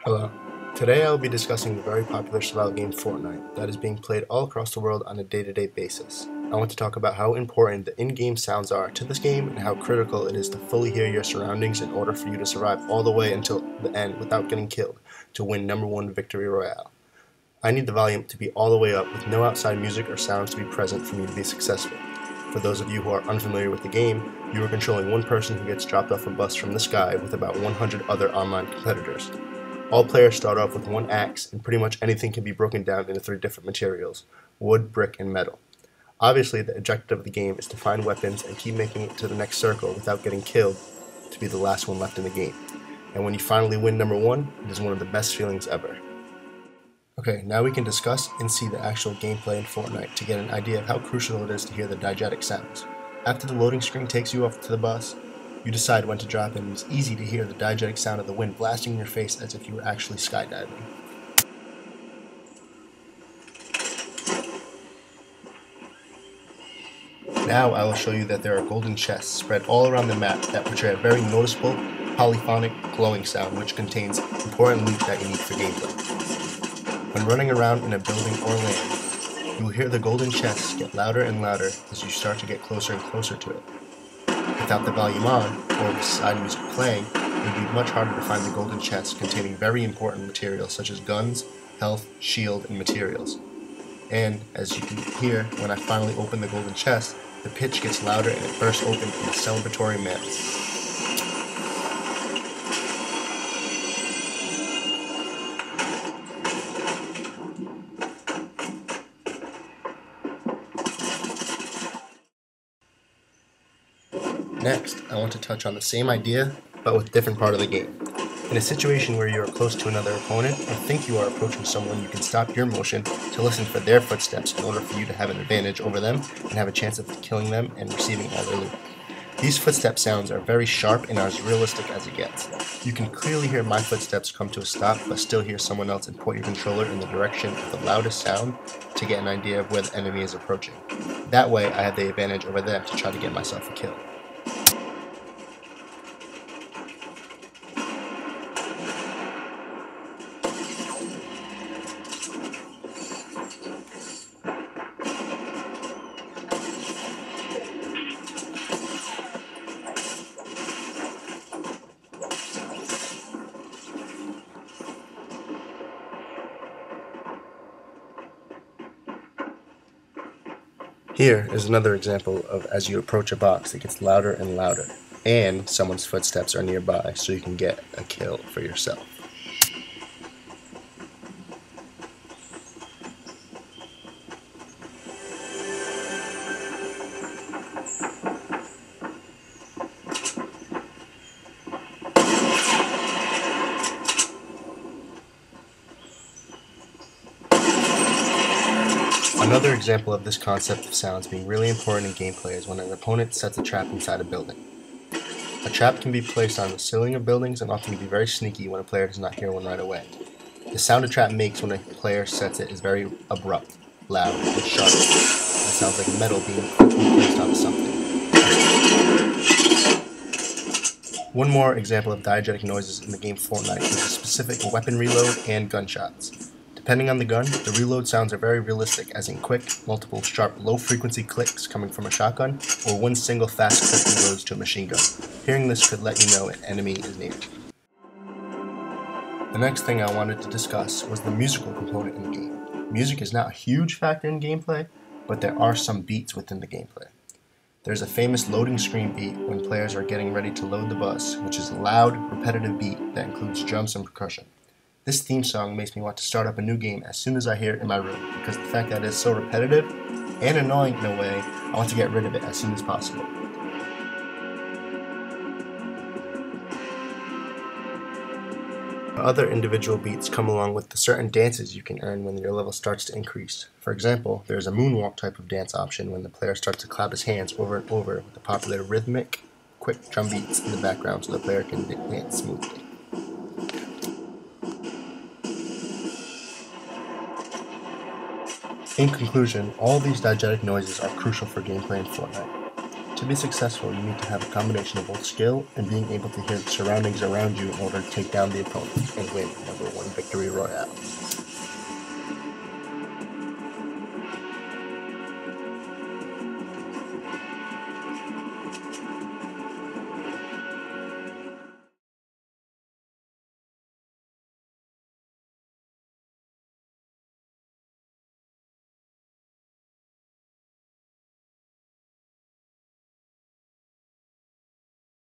Hello. Today I will be discussing the very popular survival game Fortnite that is being played all across the world on a day-to-day basis. I want to talk about how important the in-game sounds are to this game and how critical it is to fully hear your surroundings in order for you to survive all the way until the end without getting killed to win #1 victory royale. I need the volume to be all the way up with no outside music or sounds to be present for me to be successful. For those of you who are unfamiliar with the game, you are controlling one person who gets dropped off a bus from the sky with about 100 other online competitors. All players start off with one axe, and pretty much anything can be broken down into 3 different materials: wood, brick, and metal. Obviously, the objective of the game is to find weapons and keep making it to the next circle without getting killed to be the last one left in the game. And when you finally win #1, it is one of the best feelings ever. Okay, now we can discuss and see the actual gameplay in Fortnite to get an idea of how crucial it is to hear the diegetic sounds. After the loading screen takes you off to the bus, you decide when to drop in, and it's easy to hear the diegetic sound of the wind blasting in your face as if you were actually skydiving. Now I will show you that there are golden chests spread all around the map that portray a very noticeable, polyphonic, glowing sound which contains important loot that you need for gameplay. When running around in a building or land, you will hear the golden chests get louder and louder as you start to get closer and closer to it. Without the volume on, or with side music playing, it would be much harder to find the golden chests containing very important materials such as guns, health, shield, and materials. And, as you can hear, when I finally open the golden chest, the pitch gets louder and it bursts open in a celebratory manner. Next, I want to touch on the same idea, but with a different part of the game. In a situation where you are close to another opponent, or think you are approaching someone, you can stop your motion to listen for their footsteps in order for you to have an advantage over them and have a chance of killing them and receiving all their loot. These footstep sounds are very sharp and are as realistic as it gets. You can clearly hear my footsteps come to a stop, but still hear someone else and point your controller in the direction of the loudest sound to get an idea of where the enemy is approaching. That way, I have the advantage over them to try to get myself a kill. Here is another example of as you approach a box, it gets louder and louder, and someone's footsteps are nearby, so you can get a kill for yourself. Another example of this concept of sounds being really important in gameplay is when an opponent sets a trap inside a building. A trap can be placed on the ceiling of buildings and often be very sneaky when a player does not hear one right away. The sound a trap makes when a player sets it is very abrupt, loud, and sharp. It sounds like metal being quickly placed onto something. One more example of diegetic noises in the game Fortnite is a specific weapon reload and gunshots. Depending on the gun, the reload sounds are very realistic, as in quick, multiple sharp, low-frequency clicks coming from a shotgun, or one single fast click reloads to a machine gun. Hearing this could let you know an enemy is near. The next thing I wanted to discuss was the musical component in the game. Music is not a huge factor in gameplay, but there are some beats within the gameplay. There's a famous loading screen beat when players are getting ready to load the bus, which is a loud, repetitive beat that includes drums and percussion. This theme song makes me want to start up a new game as soon as I hear it in my room, because the fact that it is so repetitive and annoying in a way, I want to get rid of it as soon as possible. Other individual beats come along with the certain dances you can earn when your level starts to increase. For example, there is a moonwalk type of dance option when the player starts to clap his hands over and over with the popular rhythmic, quick drum beats in the background so the player can dance smoothly. In conclusion, all these diegetic noises are crucial for gameplay in Fortnite. To be successful, you need to have a combination of both skill and being able to hear the surroundings around you in order to take down the opponent and win #1. Victory Royale.